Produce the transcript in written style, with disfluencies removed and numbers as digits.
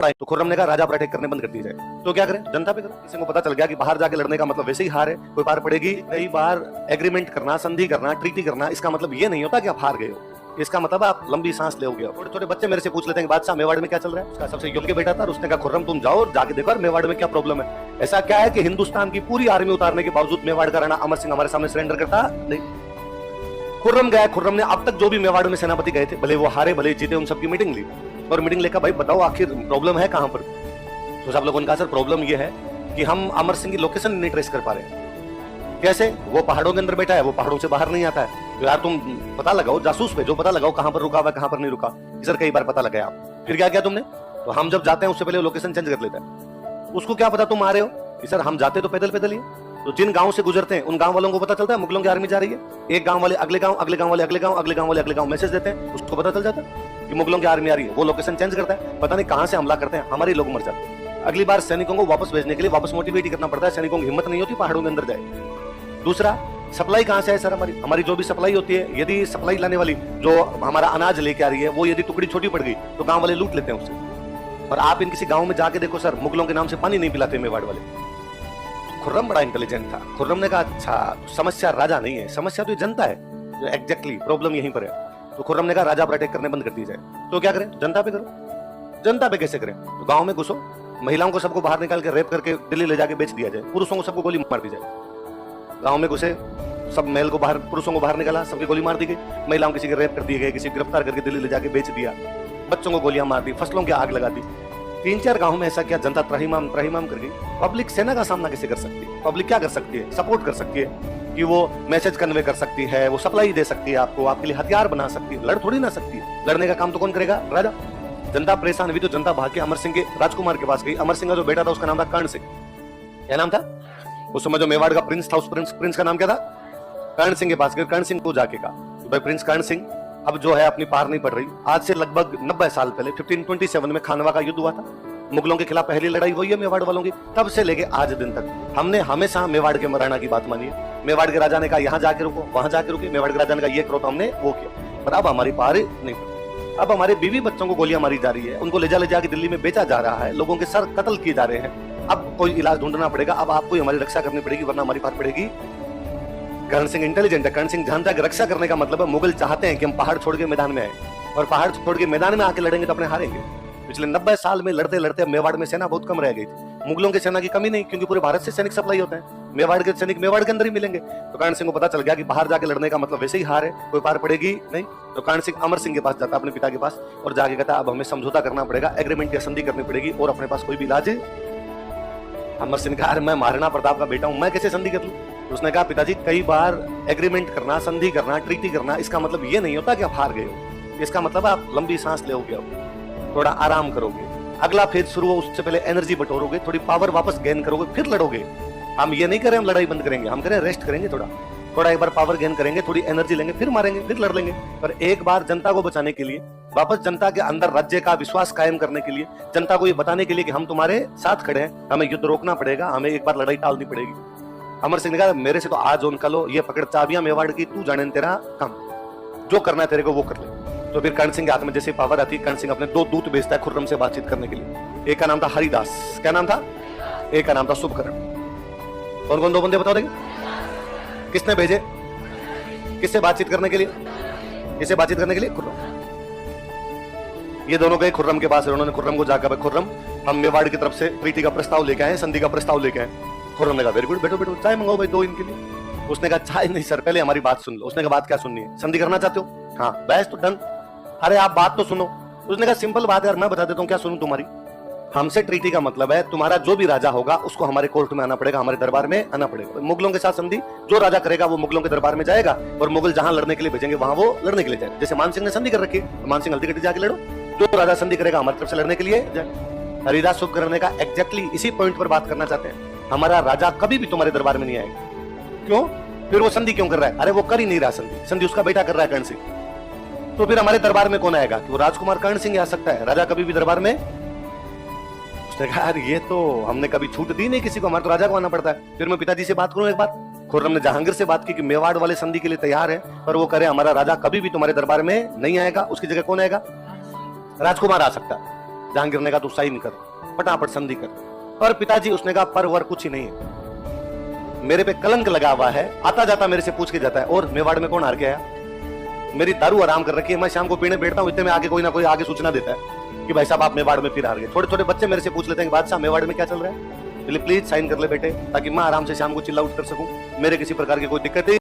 तो खुर्रम ने कहा राजा पर अटैक करने बंद कर दिए जाए। तो क्या करें, जनता पे करो। किसी को पता चल गया कि बाहर जाके लड़ने का मतलब वैसे ही हार है, कोई पार पड़ेगी। कई बार एग्रीमेंट करना, संधि करना, ट्रीटी करना, इसका मतलब ये नहीं होता कि आप हार गए हो। इसका मतलब आप लंबी सांस ले गए हो। छोटे छोटे बच्चे मेरे से पूछ लेते हैं कि बादशाह मेवाड़ में क्या चल रहा है। उसका सबसे योग्य बेटा था, उसने कहा खुर्रम तुम जाओ और जाके देखो मेवाड़ में क्या प्रॉब्लम है। ऐसा क्या है कि हिंदुस्तान की पूरी आर्मी उतारने के बावजूद मेवाड़ का राणा अमर सिंह हमारे सामने सरेंडर करता नहीं। खुर्रम गया, खुर्रम ने अब तक जो भी मेवाड़ में सेनापति गए थे, भले वो हारे भले जीते, उन सबकी मीटिंग ली और मीटिंग लेकर भाई बताओ आखिर प्रॉब्लम है कहां पर। तो सब लोगों ने कहा सर प्रॉब्लम ये है कि हम अमर सिंह की लोकेशन नहीं ट्रेस कर पा रहे हैं। कैसे? वो पहाड़ों के अंदर बैठा है, वो पहाड़ों से बाहर नहीं आता है। तो यार तुम पता लगाओ, जासूस पे जो पता लगाओ कहां पर रुका हुआ, कहां पर नहीं रुका। सर कई बार पता लगाया आप, फिर क्या किया तुमने? तो हम जब जाते हैं उससे पहले लोकेशन चेंज कर लेता है। उसको क्या पता तुम आ रहे हो? सर हम जाते तो पैदल पैदल ही। तो जिन गांव से गुजरते हैं उन गांव वालों को पता चलता है मुगलों की आर्मी जा रही है। एक गांव वाले अगले गांव, अगले गांव वाले अगले गांव, अगले गांव वाले अगले गांव मैसेज देते हैं, उसको पता चल जाता है कि मुगलों की आर्मी आ रही है। वो लोकेशन चेंज करता है, पता नहीं कहां से हमला करते हैं, हमारे लोग मर जाते हैं। अगली बार सैनिकों को वापस भेजने के लिए वापस मोटिवेट करना पड़ता है, सैनिकों की हिम्मत नहीं होती पहाड़ों के अंदर जाए। दूसरा, सप्लाई कहां से है सर? हमारी जो भी सप्लाई होती है, यदि सप्लाई लाने वाली जो हमारा अनाज लेके आ रही है वो यदि टुकड़ी छोटी पड़ गई तो गांव वाले लूट लेते हैं उससे। और आप इन किसी गांव में जाके देखो सर, मुगलों के नाम से पानी नहीं पिलाते मेवाड़ वाले। खुर्रम बड़ा इंटेलिजेंट था। खुर्रम ने कहा अच्छा समस्या राजा नहीं है, समस्या तो ये जनता है, जो एग्जैक्टली प्रॉब्लम यहीं पर है। तो खुर्रम ने कहा राजा पर अटैक करने बंद कर दिए जाए। तो क्या करें, जनता पे करो। जनता पे कैसे करें? तो गांव में घुसो, महिलाओं को सबको बाहर निकाल के रेप करके दिल्ली ले जाके बेच दिया जाए, पुरुषों को सबको गोली मार दी जाए। गांव में घुसे, सब मेल को बाहर, पुरुषों को बाहर निकाला, सबकी गोली मार दी गई। महिलाओं किसी के रेप कर दिए गए, किसी गिरफ्तार करके दिल्ली ले जाके बेच दिया, बच्चों को गोलियां मार दी, फसलों की आग लगा दी। 3-4 गांव में ऐसा किया, जनता त्रहिमाम कर गई। पब्लिक सेना का सामना कैसे कर सकती है? पब्लिक क्या कर सकती है? सपोर्ट कर सकती है कि वो मैसेज कन्वे कर सकती है, वो सप्लाई दे सकती है आपको, आपके लिए हथियार बना सकती है, लड़ थोड़ी ना सकती है। लड़ने का काम तो कौन करेगा? राजा। जनता परेशान हुई तो जनता भाग के अमर सिंह के राजकुमार के पास गई। अमर सिंह का जो बेटा था उसका नाम था कर्ण सिंह। क्या नाम था? उस समय जो मेवाड़ का प्रिंस था, उस प्रिंस का नाम क्या था? कर्ण सिंह के पास गए। कर्ण सिंह को जाके कहा भाई प्रिंस कर्ण सिंह, अब जो है अपनी पार नहीं पड़ रही। आज से लगभग 90 साल पहले 1527 में खानवा का युद्ध हुआ था। मुगलों के खिलाफ पहली लड़ाई हुई है मेवाड़ वालों की। तब से लेके आज दिन तक हमने हमेशा मेवाड़ के महाराणा की बात मानी है। मेवाड़ के राजा ने कहा यहाँ जाके रुको, वहां जाके रुके। मेवाड़ के राजा ने कहा ये करो, तो हमने वो किया। पर अब हमारी पार नहीं पड़ी। अब हमारे बीवी बच्चों को गोलियां मारी जा रही है, उनको ले जाके दिल्ली में बेचा जा रहा है, लोगों के सर कत्ल किए जा रहे हैं। अब कोई इलाज ढूंढना पड़ेगा, अब आपको हमारी रक्षा करनी पड़ेगी, वरना हमारी पार पड़ेगी। कर्ण सिंह इंटेलिजेंट है। कर्ण सिंह जानता है कि रक्षा करने का मतलब है मुगल चाहते हैं कि हम पहाड़ छोड़ के मैदान में आए, और पहाड़ छोड़ के मैदान में आके लड़ेंगे तो अपने हारेंगे। पिछले 90 साल में लड़ते लड़ते मेवाड़ में सेना बहुत कम रह गई थी। मुगलों की सेना की कमी नहीं, क्योंकि पूरे भारत से सैनिक सप्लाई होते हैं। मेवाड़ के सैनिक मेवाड़ के अंदर ही मिलेंगे। तो कर्ण सिंह को पता चल गया कि बाहर जाके लड़ने का मतलब वैसे ही हार है, कोई पार पड़ेगी नहीं। तो कर्ण सिंह अमर सिंह के पास जाता, अपने पिता के पास, और जाके कहता अब हमें समझौता करना पड़ेगा, एग्रीमेंट या संधि करनी पड़ेगी, और अपने पास कोई भी इलाज। अमर सिंह ने कहा मैं महाराणा प्रताप का बेटा हूं, मैं कैसे संधि कर लूं? उसने कहा पिताजी कई बार एग्रीमेंट करना, संधि करना, ट्रीटी करना, इसका मतलब ये नहीं होता कि आप हार गए हो। इसका मतलब आप लंबी सांस लोगे, थोड़ा आराम करोगे, अगला फेज शुरू हो उससे पहले एनर्जी बटोरोगे, थोड़ी पावर वापस गेन करोगे, फिर लड़ोगे। हम ये नहीं करें हम लड़ाई बंद करेंगे, हम करें रेस्ट करेंगे, थोड़ा एक बार पावर गेन करेंगे, थोड़ी एनर्जी लेंगे, फिर मारेंगे, फिर लड़ लेंगे। पर एक बार जनता को बचाने के लिए, वापस जनता के अंदर राज्य का विश्वास कायम करने के लिए, जनता को ये बताने के लिए कि हम तुम्हारे साथ खड़े हैं, हमें युद्ध रोकना पड़ेगा, हमें एक बार लड़ाई टालनी पड़ेगी। अमर सिंह ने कहा मेरे से तो आज उनका लो, ये पकड़ चाबियां मेवाड़ की, तू जाने तेरा काम, जो करना है तेरे को वो कर ले। तो फिर कर्ण सिंह के हाथ में जैसे पावर आती है, कर्ण सिंह अपने 2 दूत भेजता है खुर्रम से बातचीत करने के लिए। एक का नाम था हरिदास, क्या नाम था? एक का नाम था शुभकर्ण। कौन कौन 2 बंदे बताओ देंगे? किसने भेजे? किससे बातचीत करने के लिए? किससे बातचीत करने के लिए? खुर्रम। ये दोनों गए खुर्रम के पास, उन्होंने खुर्रम को जाकर खुर्रम हम मेवाड़ की तरफ से ट्रीटी का प्रस्ताव लेके आए, संधि का प्रस्ताव लेके आए। खुर्रम ने कहा वेरी गुड, बैठो बैठो, चाय मंगाओ भाई 2 इनके लिए। उसने कहा चाय नहीं सर, पहले हमारी बात सुन लो। उसने कहा बात क्या सुननी है? संधि करना चाहते हो? हाँ, बहस तो डन। अरे आप बात तो सुनो। उसने कहा सिंपल बात है यार, मैं बता देता हूँ, क्या सुनूं तुम्हारी? हमसे ट्रीटी का मतलब है तुम्हारा जो भी राजा होगा उसको हमारे कोर्ट में आना पड़ेगा, हमारे दरबार में आना पड़ेगा। मुगलों के साथ संधि जो राजा करेगा वो मुगलों के दरबार में जाएगा, और मुगल जहां लड़ने के लिए भेजेंगे वहां वो लड़ने के लिए जाएगा। जैसे मान सिंह ने संधि कर रखी है, मान सिंह हल्दी घटी जाके लड़ो, जो राजा संधि करेगा हमारी तरफ से लड़ने के लिए जाए। हरिदास शुभकर्ण का एग्जैक्टली इसी पॉइंट पर बात करना चाहते हैं। हमारा राजा कभी भी तुम्हारे दरबार में नहीं आएगा। क्यों? फिर वो संधि क्यों कर रहा है? अरे वो कर ही नहीं रहा संधि, संधि उसका बेटा कर रहा है कर्ण सिंह। तो फिर हमारे दरबार में कौन आएगा? वो राजकुमार कर्ण सिंह आ सकता है, राजा कभी भी दरबार में। उसने कहा यार ये तो हमने कभी छूट दी नहीं किसी को, हमारे तो राजा को आना पड़ता है। फिर मैं पिताजी से बात करूं एक बार। खुर्रम ने जहांगीर से बात की कि मेवाड़ वाले संधि के लिए तैयार है, पर वो करे हमारा राजा कभी भी तुम्हारे दरबार में नहीं आएगा, उसकी जगह कौन आएगा? राजकुमार आ सकता है। जहांगीर ने कहा तू साइन कर, फटाफट संधि कर। और पिताजी, उसने कहा पर वर कुछ ही नहीं है, मेरे पे कलंक लगा हुआ है। आता जाता मेरे से पूछ के जाता है, और मेवाड़ में कौन हार के आया? मेरी दारू आराम कर रखी है, मैं शाम को पीने बैठता हूँ, इतने में आगे कोई ना कोई आगे सूचना देता है कि भाई साहब आप मेवाड़ में फिर हार गए। छोटे छोटे बच्चे मेरे से पूछ लेते हैं कि बादशाह मेवाड़ में क्या चल रहा है, प्लीज साइन कर ले बेटे, ताकि मैं आराम से शाम को चिल्ला उठ कर सकूं, मेरे किसी प्रकार की कोई दिक्कत है।